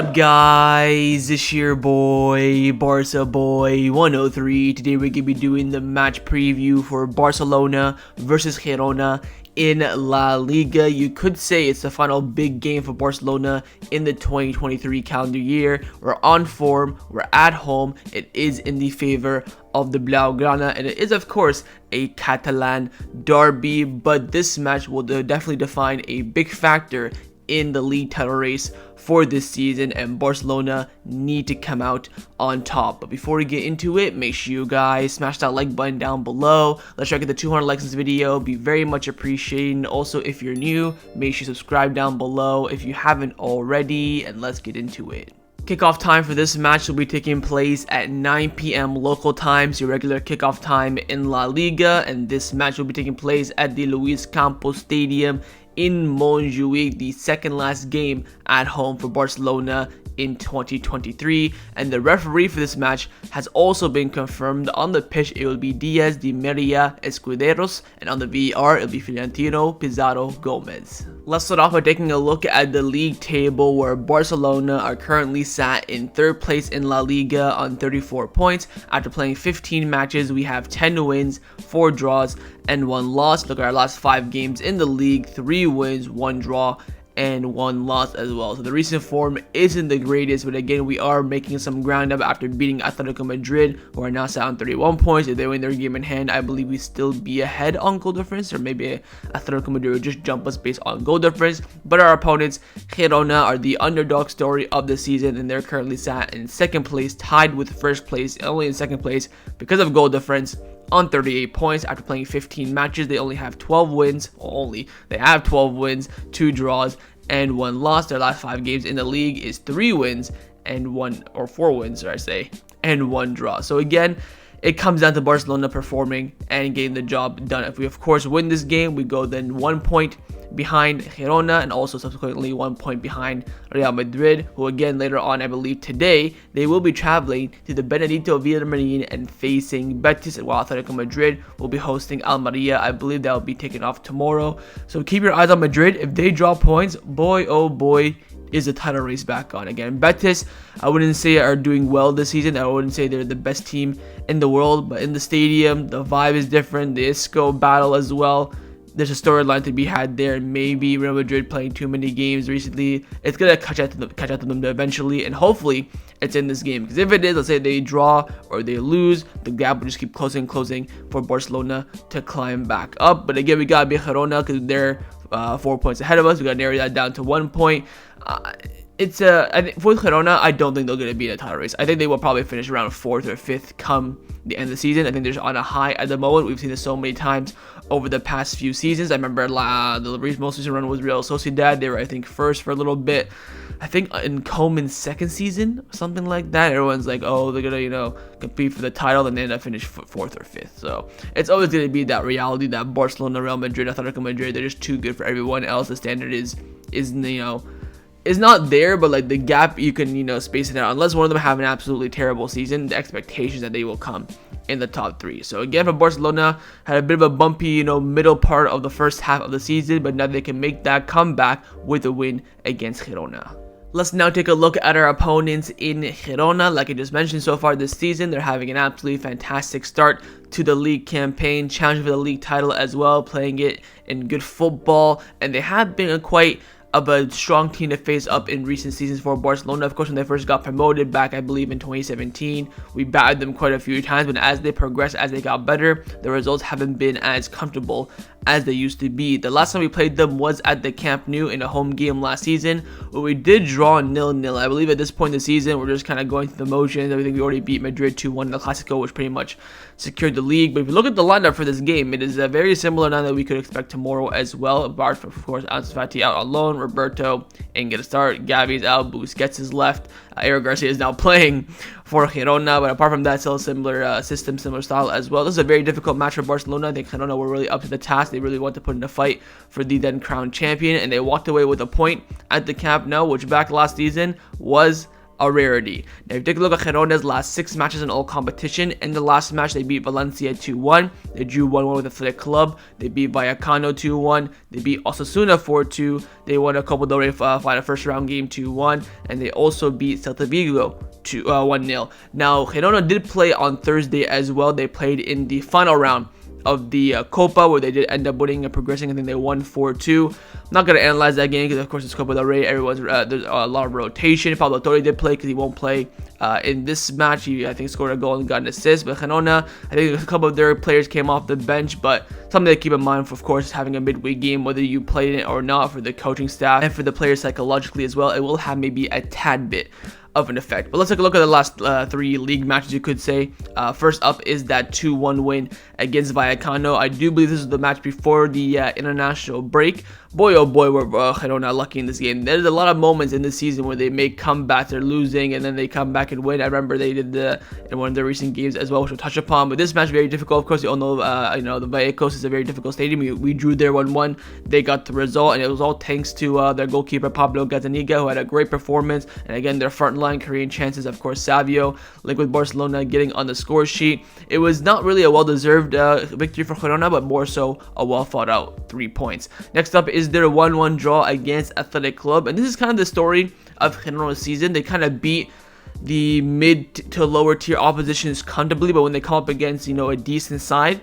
up, guys? It's your boy, Barca Boy 103. Today we're going to be doing the match preview for Barcelona versus Girona in La Liga. You could say it's the final big game for Barcelona in the 2023 calendar year. We're on form, we're at home, it is in the favor of the Blaugrana, and it is of course a Catalan derby, but this match will definitely define a big factor in the league title race for this season, and Barcelona need to come out on top. But before we get into it, make sure you guys smash that like button down below. Let's try to get the 200 likes in this video. Be very much appreciated. And also, if you're new, make sure you subscribe down below if you haven't already, and let's get into it. Kickoff time for this match will be taking place at 9 p.m. local time, so your regular kickoff time in La Liga, and this match will be taking place at the Lluís Companys Stadium in Montjuic, the second last game at home for Barcelona in 2023. And the referee for this match has also been confirmed. On the pitch it will be Diaz de Maria Escuderos, and on the VAR it will be Florentino Pizarro Gomez. Let's start off by taking a look at the league table, where Barcelona are currently sat in third place in La Liga on 34 points. After playing 15 matches, we have 10 wins, 4 draws, and 1 loss. Look at our last 5 games in the league: 3 wins, 1 draw, and 1 loss as well. So the recent form isn't the greatest, but again, we are making some ground up after beating Atletico Madrid, who are now sat on 31 points. If they win their game in hand, I believe we still be ahead on goal difference, or maybe Atletico Madrid would just jump us based on goal difference. But our opponents, Girona, are the underdog story of the season, and they're currently sat in second place, tied with first place, only in second place because of goal difference, on 38 points. After playing 15 matches, they only have 12 wins. They have 12 wins, 2 draws, and 1 loss. Their last 5 games in the league is 3 wins and 4 wins, and 1 draw. So again, it comes down to Barcelona performing and getting the job done. If we of course win this game, we go then 1 point behind Girona, and also subsequently 1 point behind Real Madrid, who again later on, I believe today, they will be traveling to the Benedito Villamarin and facing Betis, while Atletico Madrid will be hosting Almeria. I believe that will be taken off tomorrow. So keep your eyes on Madrid. If they draw points, boy oh boy, is the title race back on again. Betis, I wouldn't say are doing well this season. I wouldn't say they're the best team in the world, but in the stadium, the vibe is different. The Isco battle as well, there's a storyline to be had there. Maybe Real Madrid playing too many games recently, it's gonna catch up to them eventually, and hopefully it's in this game, because if it is, let's say they draw or they lose, the gap will just keep closing for Barcelona to climb back up. But again, we gotta beat Girona because they're 4 points ahead of us. We gotta narrow that down to 1 point. I think for Girona, I don't think they're going to be in a title race. I think they will probably finish around 4th or 5th come the end of the season. I think they're just on a high at the moment. We've seen this so many times over the past few seasons. I remember the most recent run was Real Sociedad. They were, I think, first for a little bit. I think in Koeman's second season, something like that. Everyone's like, oh, they're going to, compete for the title, and they end up finish 4th or 5th. So it's always going to be that reality that Barcelona, Real Madrid, Atletico Madrid, they're just too good for everyone else. The standard is not there, but like the gap, you can space it out. Unless one of them have an absolutely terrible season, the expectations that they will come in the top 3. So again, for Barcelona, had a bit of a bumpy middle part of the first half of the season, but now they can make that comeback with a win against Girona. Let's now take a look at our opponents in Girona. Like I just mentioned, so far this season, they're having an absolutely fantastic start to the league campaign, challenging for the league title as well, playing it in good football, and they have been quite of a strong team to face up in recent seasons for Barcelona. Of course, when they first got promoted back, I believe in 2017, we batted them quite a few times, but as they progressed, as they got better, the results haven't been as comfortable as they used to be. The last time we played them was at the Camp Nou in a home game last season, where we did draw 0-0. I believe at this point in the season, we're just kind of going through the motions. I think we already beat Madrid 2-1 in the Clasico, which pretty much secured the league. But if you look at the lineup for this game, it is a very similar lineup that we could expect tomorrow as well. Apart of course, Ansu Fati out on loan, Roberto ain't get a start, Gavi's out, Busquets is left, Eric Garcia is now playing for Girona, but apart from that, still a similar system, similar style as well. This is a very difficult match for Barcelona. I think Girona were really up to the task. They really want to put in a fight for the then crowned champion, and they walked away with a point at the Camp Nou, which back last season was a rarity. Now, if you take a look at Girona's last 6 matches in all competition, in the last match they beat Valencia 2-1, they drew 1-1 with Athletic Club, they beat Vallecano 2-1, they beat Osasuna 4-2, they won a Copa del Rey final first round game 2-1, and they also beat Celta Vigo 1-0. Now, Girona did play on Thursday as well. They played in the final round of the Copa, where they did end up winning and progressing. I think they won 4-2. I'm not going to analyze that game because, of course, it's Copa del Rey. Everyone's there's a lot of rotation. Pablo Torre did play because he won't play in this match. He, I think, scored a goal and got an assist. But Girona, I think a couple of their players came off the bench. But something to keep in mind, of course, is having a midweek game, whether you play in it or not, for the coaching staff and for the players psychologically as well, it will have maybe a tad bit of an effect. But let's take a look at the last 3 league matches, you could say. First up is that 2-1 win against Vallecano. I do believe this is the match before the international break. Boy, oh boy, were Girona lucky in this game. There's a lot of moments in this season where they make comebacks, they're losing, and then they come back and win. I remember they did in one of their recent games as well, which we'll touch upon. But this match very difficult. Of course, you all know, the Vallecos is a very difficult stadium. We drew there 1-1. They got the result, and it was all thanks to their goalkeeper Pablo Gazzaniga, who had a great performance. And again, their front line Korean chances, of course, Savinho linked with Barcelona getting on the score sheet. It was not really a well-deserved victory for Girona, but more so a well-thought-out 3 points. Next up is their 1-1 draw against Athletic Club, and this is kind of the story of Girona's season. They kind of beat the mid to lower tier oppositions comfortably, but when they come up against, a decent side,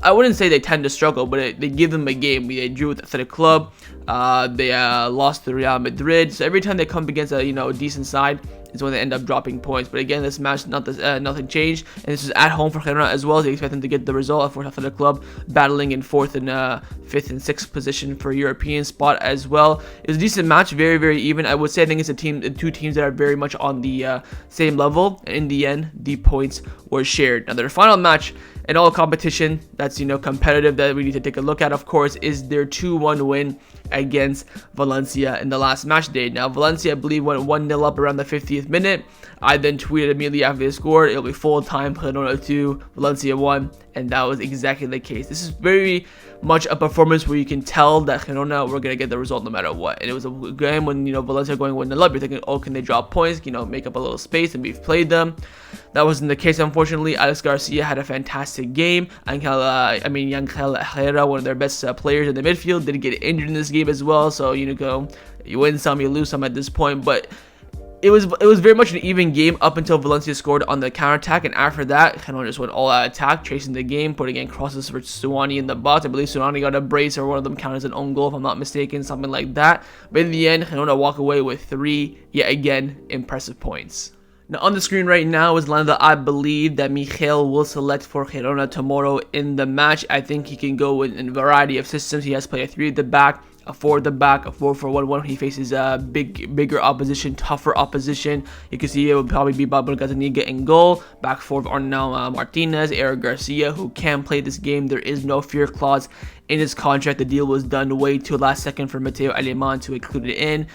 I wouldn't say they tend to struggle, but they give them a game. They drew with Athletic Club, they lost to Real Madrid, so every time they come up against a decent side is when they end up dropping points. But again, this match, nothing changed, and this is at home for Girona as well. They expect them to get the result. Of course, Athletic Club battling in 4th and 5th and 6th position for European spot as well. It was a decent match, very, very even. I would say I think it's two teams that are very much on the same level, and in the end, the points were shared. Now, their final match in all competition that's competitive that we need to take a look at, of course, is their 2-1 win against Valencia in the last match day. Now, Valencia, I believe, went 1-0 up around the 50th minute. I then tweeted immediately after they scored, it'll be full time, Girona 2, Valencia 1, and that was exactly the case. This is very much a performance where you can tell that Girona were going to get the result no matter what. And it was a game when, Valencia going 1-0 up, you're thinking, oh, can they drop points, make up a little space, and we've played them. That wasn't the case, unfortunately. Alex Garcia had a fantastic game. Yangel Herrera, one of their best players in the midfield, did get injured in this game as well. So, you win some, you lose some at this point. But it was very much an even game up until Valencia scored on the counterattack, and after that, Girona just went all out attack, chasing the game, putting in crosses for Stuani in the box. I believe Stuani got a brace, or one of them counted as an own goal, if I'm not mistaken, something like that. But in the end, Girona walk away with 3, yet again, impressive points. Now, on the screen right now is line that I believe that Michel will select for Girona tomorrow in the match. I think he can go in a variety of systems. He has played a 3 at the back, a 4 at the back, a 4-4-1-1. He faces bigger opposition, tougher opposition. You can see it would probably be Pablo Gazzaniga in goal. Back 4 are now Martinez, Eric Garcia, who can play this game. There is no fear clause in his contract. The deal was done way too last second for Mateo Alemán to include it in.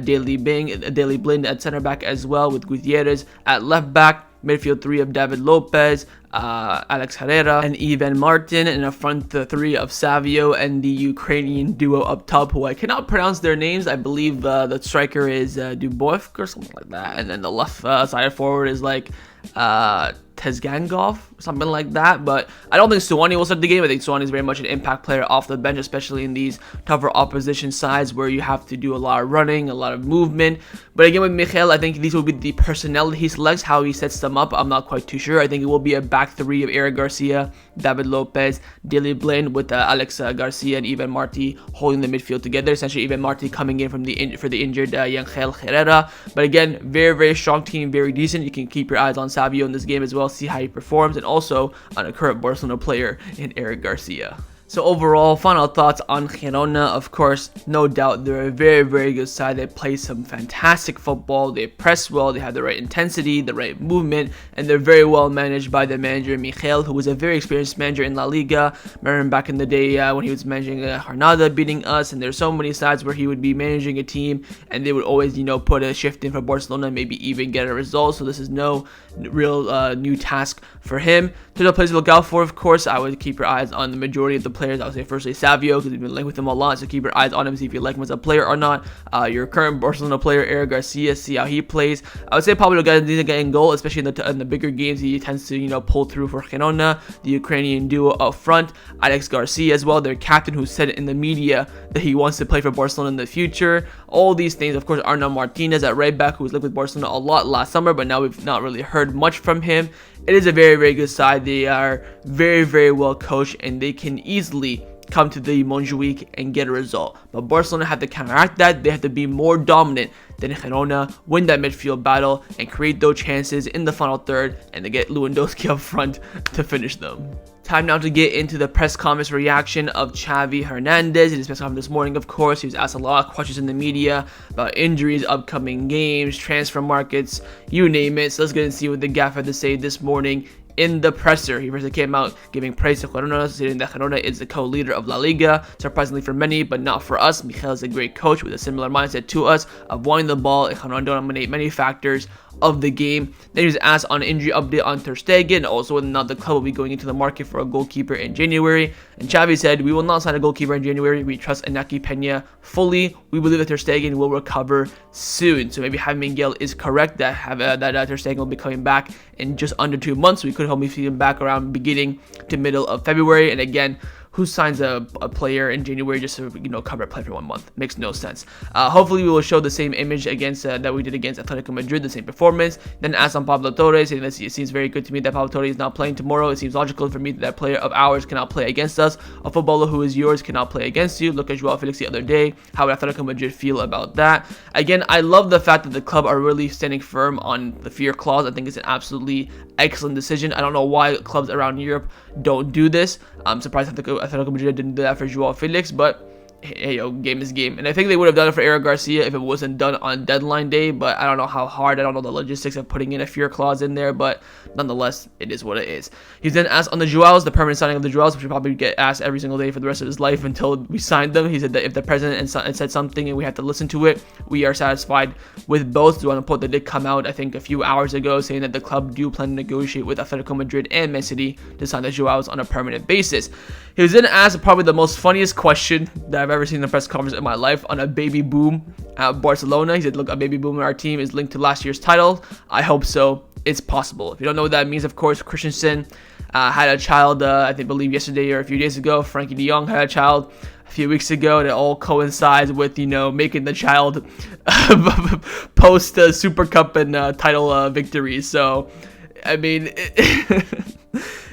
Daley Blind at center back as well, with Gutierrez at left back. Midfield 3 of David Lopez, Alex Herrera, and Ivan Martin, and a front 3 of Savinho and the Ukrainian duo up top, who I cannot pronounce their names. I believe the striker is Dubovk or something like that, and then the left side forward is like Tsyhankov, something like that. But I don't think Stuani will start the game. I think Stuani is very much an impact player off the bench, especially in these tougher opposition sides where you have to do a lot of running, a lot of movement. But again, with Michel, I think these will be the personnel he selects. How he sets them up, I'm not quite too sure. I think it will be a back 3 of Eric Garcia, David Lopez, Daley Blind, with Alex Garcia and Ivan Marti holding the midfield together. Essentially, Ivan Marti coming in for the injured Yangel Herrera. But again, very, very strong team, very decent. You can keep your eyes on Savinho in this game as well, see how he performs, and also on a current Barcelona player in Eric Garcia. So overall, final thoughts on Girona. Of course, no doubt they're a very, very good side. They play some fantastic football. They press well. They have the right intensity, the right movement, and they're very well managed by the manager, Michel, who was a very experienced manager in La Liga. Remember him back in the day when he was managing Granada, beating us, and there's so many sides where he would be managing a team, and they would always, put a shift in for Barcelona, maybe even get a result. So this is no real new task for him. To the players to look out for, of course, I would keep your eyes on the majority of the players, I would say firstly Savinho, because we've been linked with him a lot, so keep your eyes on him, see if you like him as a player or not. Your current Barcelona player, Eric Garcia, see how he plays. I would say Pablo Guendouzi getting goal, especially in the bigger games. He tends to pull through for Girona. The Ukrainian duo up front, Alex Garcia as well, their captain, who said in the media that he wants to play for Barcelona in the future. All these things, of course, Arnau Martinez at right back, who was linked with Barcelona a lot last summer, but now we've not really heard much from him. It is a very, very good side. They are very, very well coached, and they can easily come to the Montjuic and get a result. But Barcelona have to counteract that. They have to be more dominant than Girona, win that midfield battle, and create those chances in the final third, and to get Lewandowski up front to finish them. Time now to get into the press conference reaction of Xavi Hernandez. In his press conference this morning, of course, he was asked a lot of questions in the media about injuries, upcoming games, transfer markets, you name it. So let's get and see what the Gav had to say this morning in the presser. He first came out giving praise to Girona, saying that Girona is the co-leader of La Liga. Surprisingly for many, but not for us. Michel is a great coach with a similar mindset to us of wanting the ball. Girona dominate many factors of the game. Then he was asked on an injury update on Ter Stegen, also whether or not the club will be going into the market for a goalkeeper in January. And Xavi said, "We will not sign a goalkeeper in January. We trust Iñaki Peña fully. We believe that Ter Stegen will recover soon." So maybe Javi Miguel is correct that Ter Stegen will be coming back in just under 2 months. We could hopefully see him back around beginning to middle of February. And again, who signs a player in January just to cover a player for 1 month? Makes no sense. Hopefully we will show the same image against that we did against Atletico Madrid, the same performance. Then asked on Pablo Torres, saying that it seems very good to me that Pablo Torres is not playing tomorrow. It seems logical for me that a player of ours cannot play against us. A footballer who is yours cannot play against you. Look at Joao Felix the other day. How would Atletico Madrid feel about that? Again, I love the fact that the club are really standing firm on the fear clause. I think it's an absolutely excellent decision. I don't know why clubs around Europe don't do this. I'm surprised Atletico Madrid didn't do that for Joao Felix, but hey, game is game. And I think they would have done it for Eric Garcia if it wasn't done on deadline day, but I don't know how hard, I don't know the logistics of putting in a fear clause in there, but nonetheless, it is what it is. He's then asked on the Joaos, the permanent signing of the Joaos, which will probably get asked every single day for the rest of his life until we signed them. He said that if the president said something and we have to listen to it, we are satisfied with both. So on a quote that did come out, I think a few hours ago, saying that the club do plan to negotiate with Atletico Madrid and Man City to sign the Joaos on a permanent basis. He was then asked probably the most funniest question that I've ever seen in a press conference in my life on a baby boom at Barcelona. He said, "Look, a baby boom in our team is linked to last year's title. I hope so. It's possible." If you don't know what that means, of course, Christensen had a child, I believe yesterday or a few days ago. Frankie de Jong had a child a few weeks ago, and it all coincides with, making the child post Super Cup and title victory. So, I mean,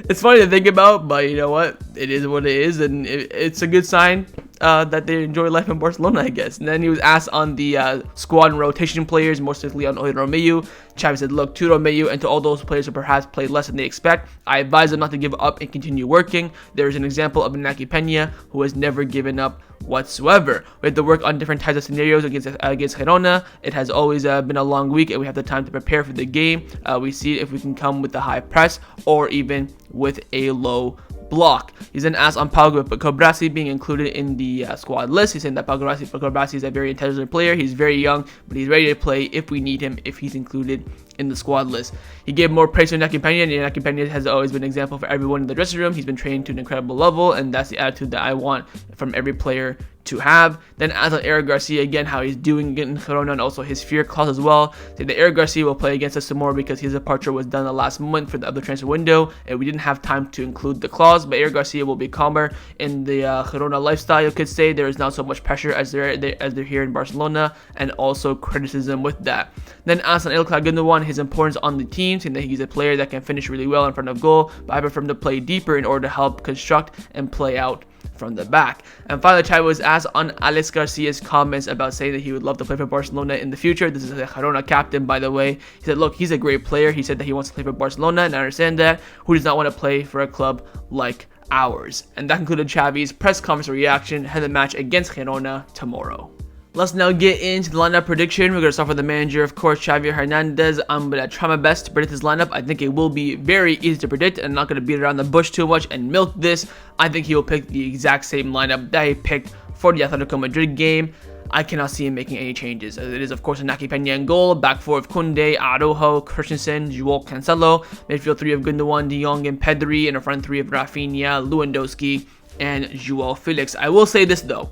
it's funny to think about, but you know what? It is what it is, and it's a good sign that they enjoy life in Barcelona, I guess. And then he was asked on the squad rotation players, more specifically on Romeu. Xavi said, "Look, to Romeu and to all those players who perhaps played less than they expect, I advise them not to give up and continue working. There is an example of Iñaki Peña, who has never given up whatsoever. We have to work on different types of scenarios against Girona. It has always been a long week, and we have the time to prepare for the game. We see if we can come with a high press or even with a low block." He's then asked on Pau Cubarsí being included in the squad list. He's saying that Pau Cubarsí is a very intelligent player. He's very young, but he's ready to play if we need him, if he's included in the squad list. He gave more praise to Iñaki Peña, and Iñaki Peña has always been an example for everyone in the dressing room. He's been trained to an incredible level, and that's the attitude that I want from every player to have. Then asked on Eric Garcia again how he's doing in Girona and also his fear clause as well. Saying that Eric Garcia will play against us tomorrow because his departure was done the last month for the other transfer window, and we didn't have time to include the clause. But Eric Garcia will be calmer in the Girona lifestyle, you could say. There is not so much pressure as they're here in Barcelona, and also criticism with that. Then asked on Ilkay Gundogan his importance on the team, saying that he's a player that can finish really well in front of goal, but I prefer him to play deeper in order to help construct and play out from the back. And finally, Xavi was asked on Alex Garcia's comments about saying that he would love to play for Barcelona in the future. This is a Girona captain, by the way. He said, "Look, he's a great player." He said that he wants to play for Barcelona, and I understand that. Who does not want to play for a club like ours? And that concluded Xavi's press conference reaction ahead of the match against Girona tomorrow. Let's now get into the lineup prediction. We're going to start with the manager, of course, Xavi Hernandez. I'm going to try my best to predict his lineup. I think it will be very easy to predict, and I'm not going to beat around the bush too much and milk this. I think he will pick the exact same lineup that he picked for the Atletico Madrid game. I cannot see him making any changes. It is, of course, Iñaki Peña in goal, back four of Koundé, Araujo, Christensen, Joao Cancelo, midfield three of Gundogan, De Jong, and Pedri, and a front three of Raphinha, Lewandowski, and João Felix. I will say this though.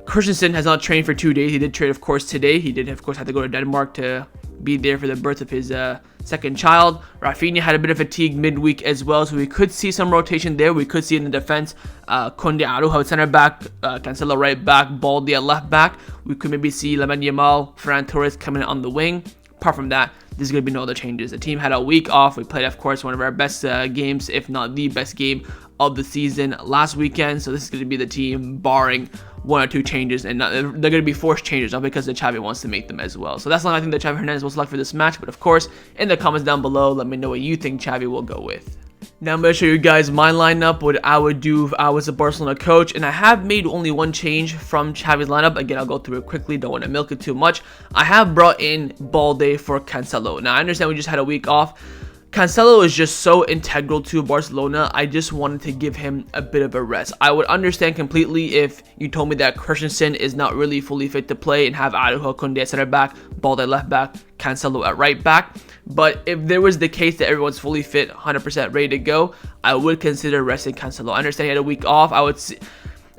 Christensen has not trained for 2 days. He did train, of course, today. He did, of course, have to go to Denmark to be there for the birth of his second child. Raphinha had a bit of fatigue midweek as well, so we could see some rotation there. We could see in the defense, Koundé, Araujo at center back, Cancelo right back, Balde at left back. We could maybe see Lamine Yamal, Ferran Torres coming in on the wing. Apart from that, there's going to be no other changes. The team had a week off. We played, of course, one of our best games, if not the best game of the season last weekend. So this is going to be the team barring 1 or 2 changes, and they're going to be forced changes, not because the Xavi wants to make them as well. So that's not I think that Xavi Hernandez will select for this match, but of course, in the comments down below, let me know what you think Xavi will go with. Now I'm going to show you guys my lineup, what I would do if I was a Barcelona coach, and I have made only 1 change from Xavi's lineup. Again, I'll go through it quickly, don't want to milk it too much. I have brought in Balde for Cancelo. Now I understand we just had a week off. Cancelo is just so integral to Barcelona. I just wanted to give him a bit of a rest. I would understand completely if you told me that Christensen is not really fully fit to play and have Araujo, Koundé at center back, Balde at left back, Cancelo at right back. But if there was the case that everyone's fully fit, 100% ready to go, I would consider resting Cancelo. I understand he had a week off. I would see.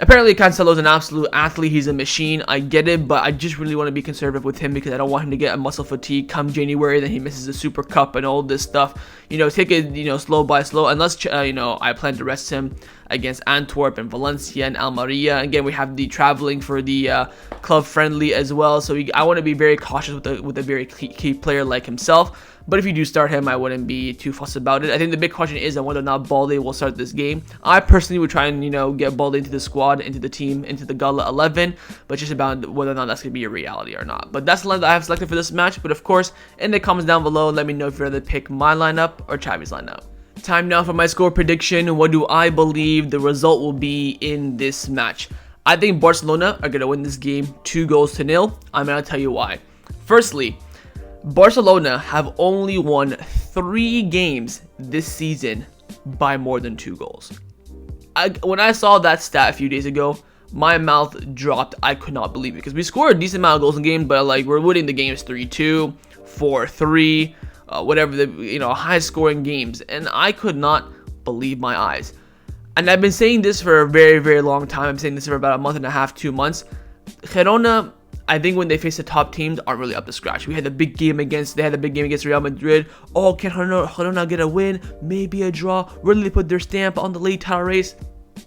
Apparently, Cancelo's an absolute athlete. He's a machine. I get it, but I just really want to be conservative with him because I don't want him to get a muscle fatigue come January. Then he misses the Super Cup and all this stuff. Take it, slow by slow. Unless, I plan to rest him against Antwerp and Valencia and Almeria. Again, we have the traveling for the club friendly as well. So I want to be very cautious with a very key player like himself. But if you do start him, I wouldn't be too fussed about it. I think the big question is on whether or not Balde will start this game. I personally would try and, get Balde into the squad, into the team, into the Gala 11, but just about whether or not that's going to be a reality or not. But that's the lineup that I have selected for this match. But of course, in the comments down below, let me know if you'd rather pick my lineup or Xavi's lineup. Time now for my score prediction. What do I believe the result will be in this match? I think Barcelona are going to win this game 2-0. I'm going to tell you why. Firstly, Barcelona have only won 3 games this season by more than 2 goals. When I saw that stat a few days ago, my mouth dropped. I could not believe it because we scored a decent amount of goals in game, but we're winning the games 3-2, 4-3, whatever the high scoring games, and I could not believe my eyes. And I've been saying this for a very, very long time. I'm saying this for about a month and a half, 2 months. Girona, I think when they face the top teams, aren't really up to scratch. They had a big game against Real Madrid. Oh, can Girona get a win? Maybe a draw. Really put their stamp on the league title race.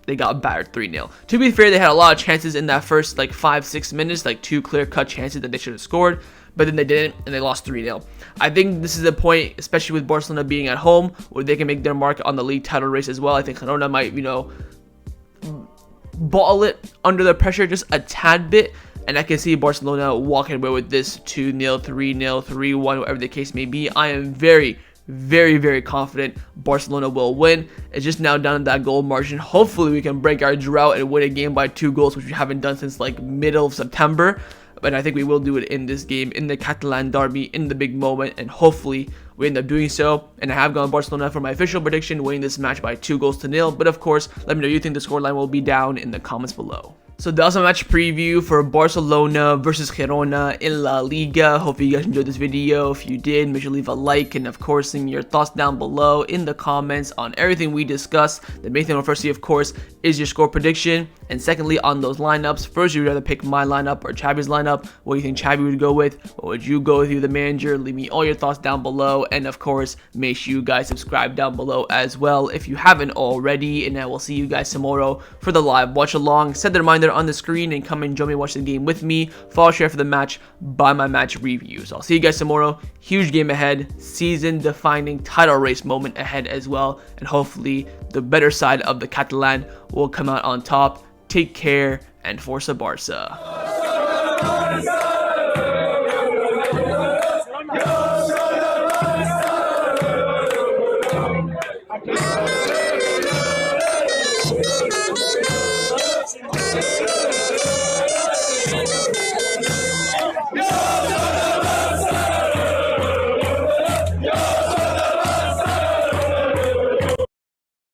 They got battered 3-0. To be fair, they had a lot of chances in that first 5-6 minutes, 2 clear-cut chances that they should have scored, but then they didn't, and they lost 3-0. I think this is a point, especially with Barcelona being at home, where they can make their mark on the league title race as well. I think Girona might, bottle it under the pressure just a tad bit. And I can see Barcelona walking away with this 2-0, 3-0, 3-1, whatever the case may be. I am very, very, very confident Barcelona will win. It's just now down to that goal margin. Hopefully we can break our drought and win a game by 2 goals, which we haven't done since middle of September. But I think we will do it in this game, in the Catalan derby, in the big moment, and hopefully we end up doing so. And I have gone Barcelona for my official prediction, winning this match by 2-0. But of course, let me know you think the scoreline will be down in the comments below. So that was my match preview for Barcelona versus Girona in La Liga. Hope you guys enjoyed this video. If you did, make sure to leave a like, and of course, leave me your thoughts down below in the comments on everything we discussed. The main thing I'll first see, of course, is your score prediction, and secondly, on those lineups. First, you'd rather pick my lineup or Xavi's lineup. What do you think Xavi would go with? What would you go with, you the manager? Leave me all your thoughts down below, and of course, make sure you guys subscribe down below as well if you haven't already. And I will see you guys tomorrow for the live watch along. Set the reminder on the screen and come and join me, watch the game with me. Follow, share for the match, buy my match reviews. I'll see you guys tomorrow. Huge game ahead, season defining title race moment ahead as well, and hopefully the better side of the Catalan will come out on top. Take care and Forza Barca.